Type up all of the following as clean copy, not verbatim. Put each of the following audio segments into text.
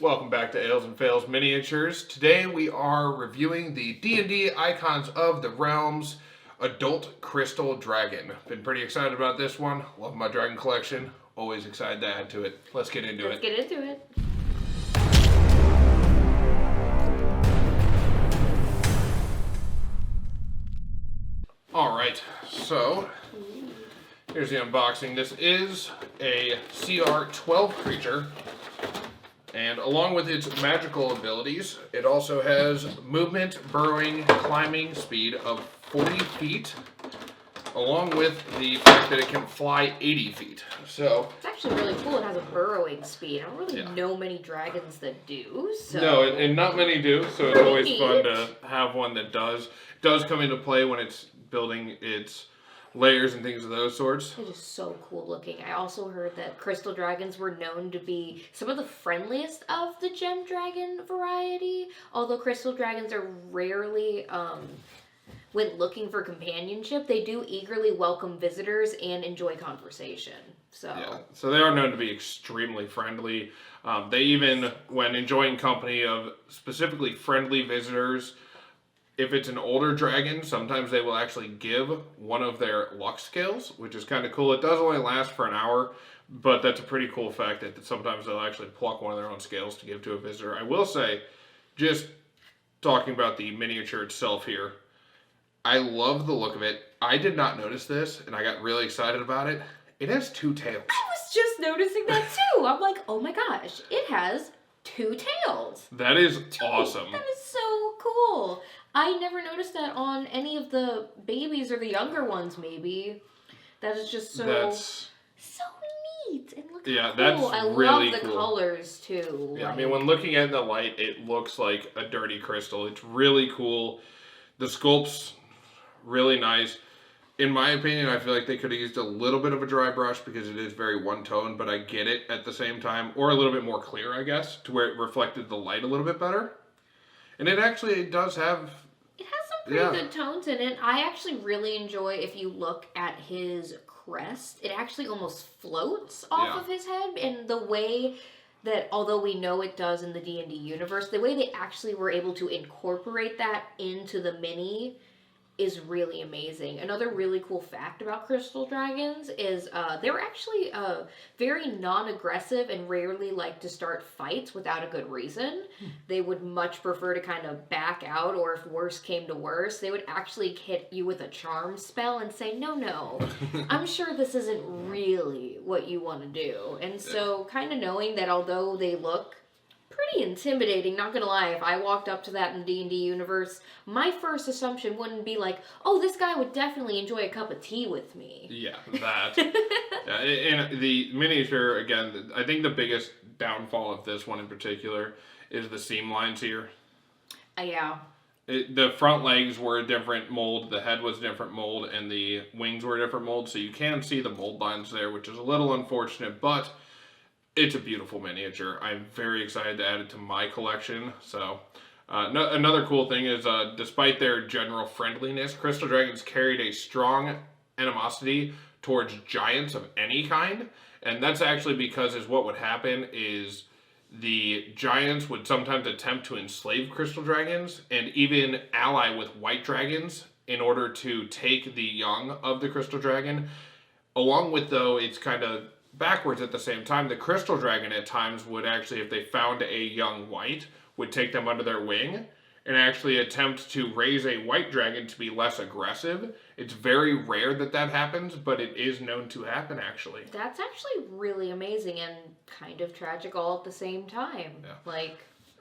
Welcome back to Ales and Fails Miniatures. Today we are reviewing the D&D Icons of the Realms Adult Crystal Dragon. Been pretty excited about this one. Love my dragon collection. Always excited to add to it. Let's get into Let's get into it. Alright, so here's the unboxing. This is a CR12 creature. And along with its magical abilities, it also has movement, burrowing, climbing speed of 40 feet, along with the fact that it can fly 80 feet. So it's actually really cool. It has a burrowing speed. I don't really know many dragons that do. So no, and not many do. So it's always fun to have one that does. It does come into play when it's building its layers and things of those sorts. It is so cool looking. I also heard that crystal dragons were known to be some of the friendliest of the gem dragon variety. Although crystal dragons are rarely, when looking for companionship, they do eagerly welcome visitors and enjoy conversation. So they are known to be extremely friendly. They even, when enjoying company of specifically friendly visitors, if it's an older dragon, sometimes they will actually give one of their luck scales, which is kind of cool. It does only last for an hour, but that's a pretty cool fact that sometimes they'll actually pluck one of their own scales to give to a visitor. I will say, just talking about the miniature itself here, I love the look of it. I did not notice this, and I got really excited about it. It has two tails. I was just noticing that too. I'm like, oh my gosh, it has two tails. That is awesome. That is so cool. I never noticed that on any of the babies or the younger ones, maybe. That is just so neat. And look how cool. That's I really love the cool. colors, too. Yeah, I mean, when looking at the light, it looks like a dirty crystal. It's really cool. The sculpt's really nice. In my opinion, I feel like they could have used a little bit of a dry brush because it is very one-tone, but I get it at the same time. Or a little bit more clear, I guess, to where it reflected the light a little bit better. And it does have... It has some pretty good tones in it. I actually really enjoy, if you look at his crest, it actually almost floats off of his head. And the way that, although we know it does in the D&D universe, the way they actually were able to incorporate that into the mini is really amazing. Another really cool fact about crystal dragons is they're actually very non-aggressive and rarely like to start fights without a good reason. They would much prefer to kind of back out, or if worse came to worse, they would actually hit you with a charm spell and say, no, I'm sure this isn't really what you want to do. And so kind of knowing that although they look pretty intimidating, not gonna lie, if I walked up to that in the D&D universe, my first assumption wouldn't be like, oh, this guy would definitely enjoy a cup of tea with me. Yeah, that. And the miniature, again, I think the biggest downfall of this one in particular is the seam lines here. Yeah. The front legs were a different mold, the head was a different mold, and the wings were a different mold, so you can see the mold lines there, which is a little unfortunate, but it's a beautiful miniature. I'm very excited to add it to my collection. So, another cool thing is, despite their general friendliness, crystal dragons carried a strong animosity towards giants of any kind. And that's actually because what would happen is the giants would sometimes attempt to enslave crystal dragons and even ally with white dragons in order to take the young of the crystal dragon. Along with, though, it's kind of backwards at the same time. The crystal dragon at times would actually, if they found a young white, would take them under their wing and actually attempt to raise a white dragon to be less aggressive. It's very rare that that happens, but it is known to happen, actually. That's actually really amazing and kind of tragic all at the same time. Yeah.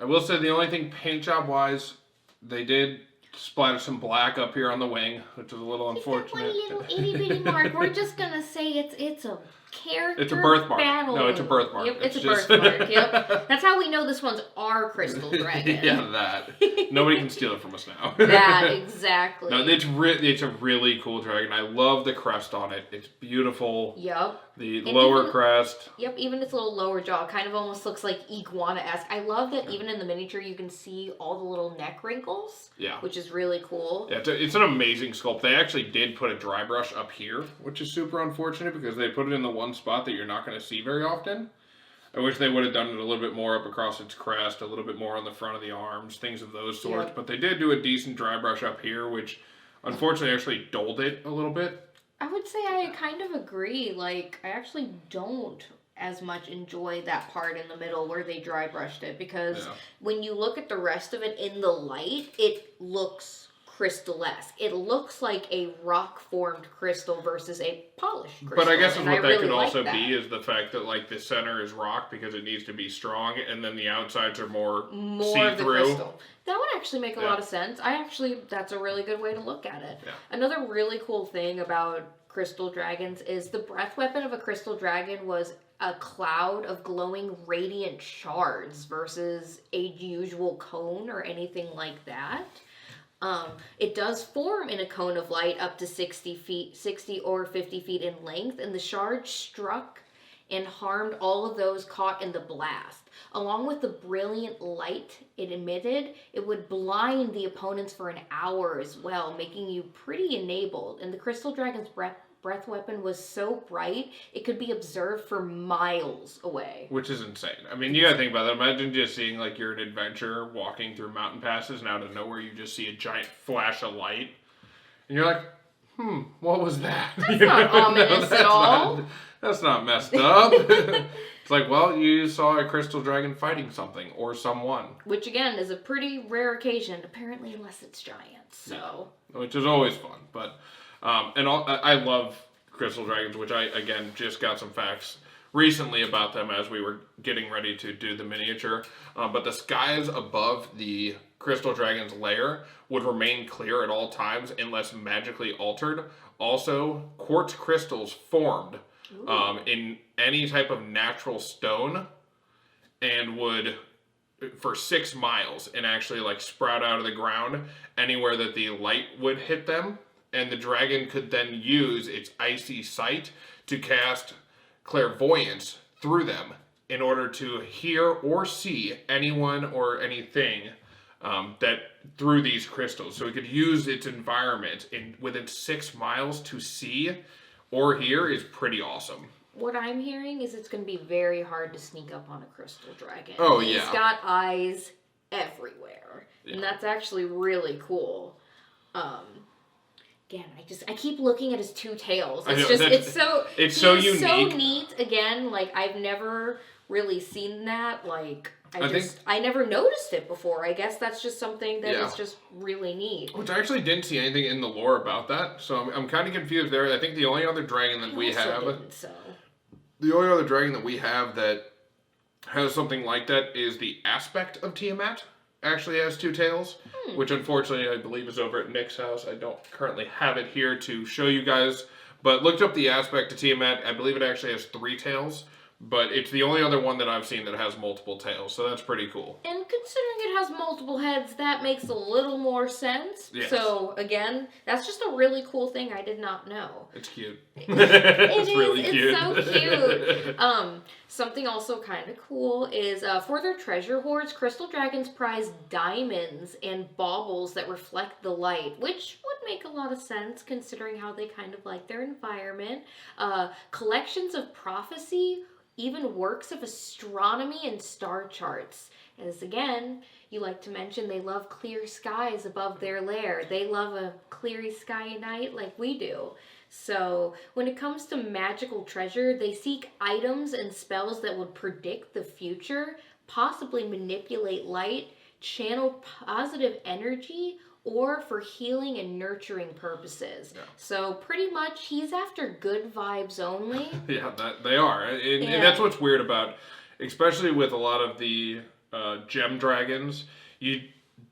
I will say the only thing paint job wise, they did splatter some black up here on the wing, which is a little unfortunate. That one little itty bitty mark. We're just gonna say it's a character. It's a birthmark. Battle. No, it's a birthmark. Yep, it's a birthmark. Yep. That's how we know this one's our crystal dragon. Yeah, that. Nobody can steal it from us now. That, exactly. No, it's a really cool dragon. I love the crest on it. It's beautiful. Yep. The lower crest. Yep, even its little lower jaw kind of almost looks like iguana-esque. I love that even in the miniature you can see all the little neck wrinkles. Yeah. Which is really cool. Yeah, it's an amazing sculpt. They actually did put a dry brush up here, which is super unfortunate because they put it in the one spot that you're not going to see very often. I wish they would have done it a little bit more up across its crest, a little bit more on the front of the arms, things of those sorts. Yep. But they did do a decent dry brush up here, which unfortunately actually dulled it a little bit. I would say I kind of agree. Like, I actually don't as much enjoy that part in the middle where they dry brushed it, because when you look at the rest of it in the light, it looks crystal-esque. It looks like a rock-formed crystal versus a polished crystal. But I guess what that really could also like be is the fact that like the center is rock because it needs to be strong, and then the outsides are more of the see-through. crystal. That would actually make a lot of sense. That's a really good way to look at it. Yeah. Another really cool thing about crystal dragons is the breath weapon of a crystal dragon was a cloud of glowing radiant shards versus a usual cone or anything like that. It does form in a cone of light up to 60 or 50 feet in length, and the shards struck and harmed all of those caught in the blast. Along with the brilliant light it emitted, it would blind the opponents for an hour as well, making you pretty enabled. And the Crystal Dragon's breath weapon was so bright, it could be observed for miles away. Which is insane. I mean, you gotta think about that. Imagine just seeing, like, you're an adventurer walking through mountain passes, and out of nowhere you just see a giant flash of light. And you're like, what was that? That's not ominous at all. That's not messed up. It's like, well, you saw a crystal dragon fighting something or someone. Which, again, is a pretty rare occasion, apparently, unless it's giants, so... Which is always fun, but... I love crystal dragons, which I, again, just got some facts recently about them as we were getting ready to do the miniature. But the skies above the crystal dragon's lair would remain clear at all times unless magically altered. Also, quartz crystals formed in any type of natural stone and would, for 6 miles, and actually like sprout out of the ground anywhere that the light would hit them. And the dragon could then use its icy sight to cast clairvoyance through them in order to hear or see anyone or anything that through these crystals. So it could use its environment within 6 miles to see or hear is pretty awesome. What I'm hearing is it's going to be very hard to sneak up on a crystal dragon. Oh, yeah. He's got eyes everywhere. Yeah. And that's actually really cool. Again, I keep looking at his 2 tails. It's so unique. So neat. Again, like I've never really seen that. Like I never noticed it before. I guess that's just something that is just really neat. Which I actually didn't see anything in the lore about that, so I'm kind of confused there. I think the only other dragon that the only other dragon that we have that has something like that is the aspect of Tiamat. Actually has 2 tails, which unfortunately I believe is over at Nick's house. I don't currently have it here to show you guys, but looked up the aspect of Tiamat. I believe it actually has 3 tails, but it's the only other one that I've seen that has multiple tails, so that's pretty cool. And considering it has multiple heads, that makes a little more sense. Yes. So, again, that's just a really cool thing I did not know. It's cute. It's really cute. It's so cute. Something also kind of cool is for their treasure hoards, crystal dragons prize diamonds and baubles that reflect the light, which would make a lot of sense considering how they kind of like their environment. Collections of prophecy, even works of astronomy and star charts. As again, you like to mention, they love clear skies above their lair. They love a clear sky night like we do. So when it comes to magical treasure, they seek items and spells that would predict the future, possibly manipulate light, channel positive energy, or for healing and nurturing purposes. Yeah. So pretty much he's after good vibes only. Yeah, they are. And that's what's weird about, especially with a lot of the gem dragons, you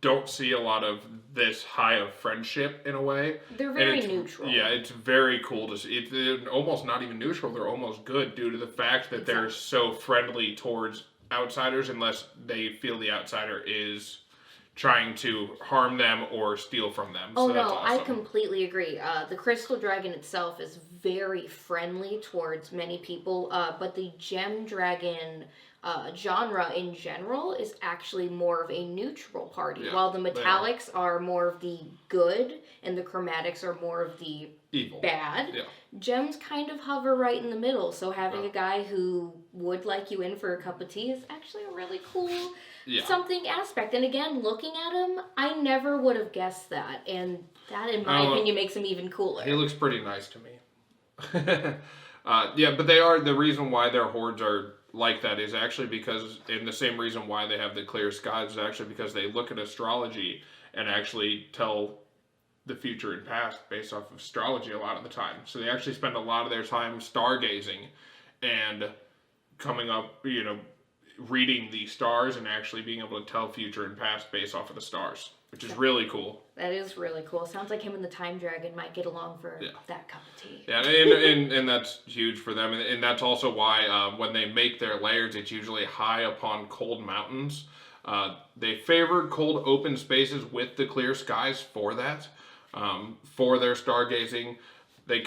don't see a lot of this high of friendship in a way. They're very neutral. Yeah, it's very cool to see. It's almost not even neutral. They're almost good due to the fact that they're so friendly towards outsiders unless they feel the outsider is trying to harm them or steal from them. Oh, so no, awesome. I completely agree. The crystal dragon itself is very friendly towards many people, but the gem dragon genre in general is actually more of a neutral party, while the metallics are more of the good and the chromatics are more of the evil, bad. Yeah. Gems kind of hover right in the middle, so having a guy who would like you in for a cup of tea is actually a really cool Yeah. something aspect. And again, looking at him, I never would have guessed that. And that, in my opinion, makes him even cooler. He looks pretty nice to me. Yeah, but the reason why their hordes are like that is actually because, and the same reason why they have the clear skies is actually because they look at astrology and actually tell the future and past based off of astrology a lot of the time. So they actually spend a lot of their time stargazing and coming up, reading the stars and actually being able to tell future and past based off of the stars, which is really cool. That is really cool. Sounds like him and the Time Dragon might get along for that cup of tea. Yeah, and that's huge for them. And that's also why when they make their lairs, it's usually high upon cold mountains. They favor cold open spaces with the clear skies for that. For their stargazing, they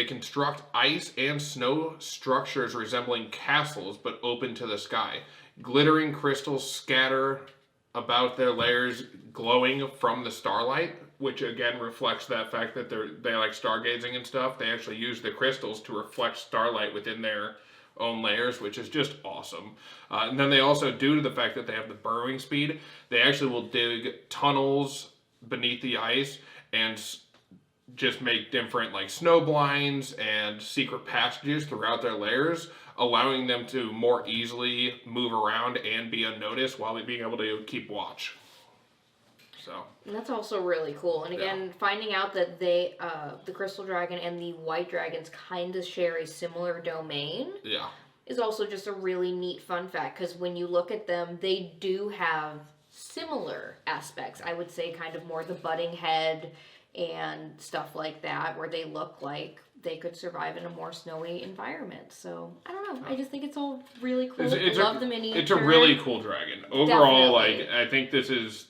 construct ice and snow structures resembling castles but open to the sky. Glittering crystals scatter about their lairs, glowing from the starlight, which again reflects that fact that they like stargazing and stuff. They actually use the crystals to reflect starlight within their own layers, which is just awesome. And then they also, due to the fact that they have the burrowing speed, they actually will dig tunnels beneath the ice and just make different like snow blinds and secret passages throughout their layers, allowing them to more easily move around and be unnoticed while being able to keep watch. So. And that's also really cool. And again, finding out that they, the Crystal Dragon and the White Dragons kind of share a similar domain. Yeah. Is also just a really neat fun fact, because when you look at them, they do have similar aspects. I would say kind of more the butting head and stuff like that, where they look like they could survive in a more snowy environment. So, I don't know. I just think it's all really cool. I love the miniature. It's a really cool dragon. Overall, I think this is,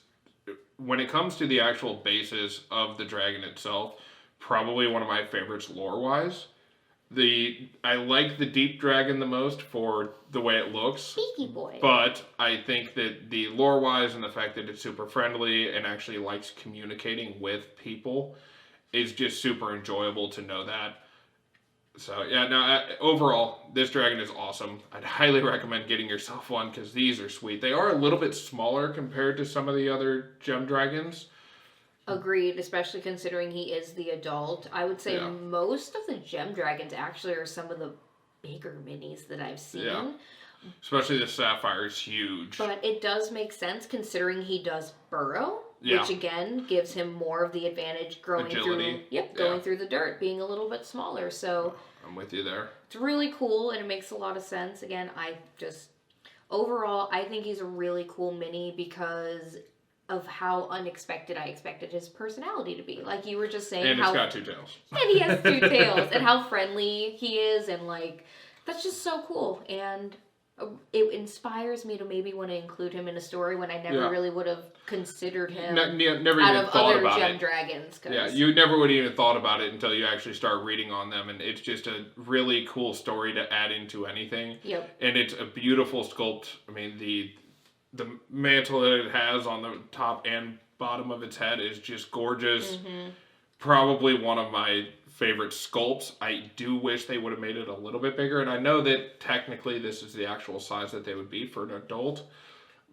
when it comes to the actual basis of the dragon itself, probably one of my favorites lore-wise. I like the Deep Dragon the most for the way it looks. Speaky boy. But I think that the lore-wise and the fact that it's super friendly and actually likes communicating with people is just super enjoyable to know that. So, yeah, no, overall, this dragon is awesome. I'd highly recommend getting yourself one because these are sweet. They are a little bit smaller compared to some of the other gem dragons. Agreed, especially considering he is the adult. I would say most of the gem dragons actually are some of the bigger minis that I've seen. Yeah. Especially the sapphire is huge. But it does make sense considering he does burrow, which again gives him more of the advantage growing agility. Through the dirt, being a little bit smaller. So I'm with you there. It's really cool and it makes a lot of sense. Again, overall, I think he's a really cool mini because of how unexpected I expected his personality to be. Like you were just saying, and he's got two tails. And he has two tails, and how friendly he is, and like that's just so cool. And it inspires me to maybe want to include him in a story when I never really would have considered him never even out of thought other about gem it. Dragons. Yeah, you never would have even thought about it until you actually start reading on them, and it's just a really cool story to add into anything. Yep. And it's a beautiful sculpt. I mean, the mantle that it has on the top and bottom of its head is just gorgeous. Mm-hmm. Probably one of my favorite sculpts. I do wish they would have made it a little bit bigger, and I know that technically this is the actual size that they would be for an adult,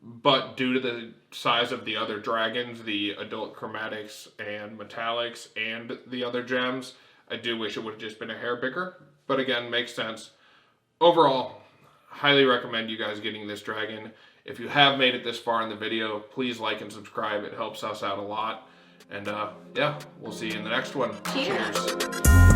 but due to the size of the other dragons, the adult chromatics and metallics and the other gems, I do wish it would have just been a hair bigger, but again, makes sense. Overall, highly recommend you guys getting this dragon. If you have made it this far in the video, please like and subscribe. It helps us out a lot. And yeah, we'll see you in the next one. Cheers.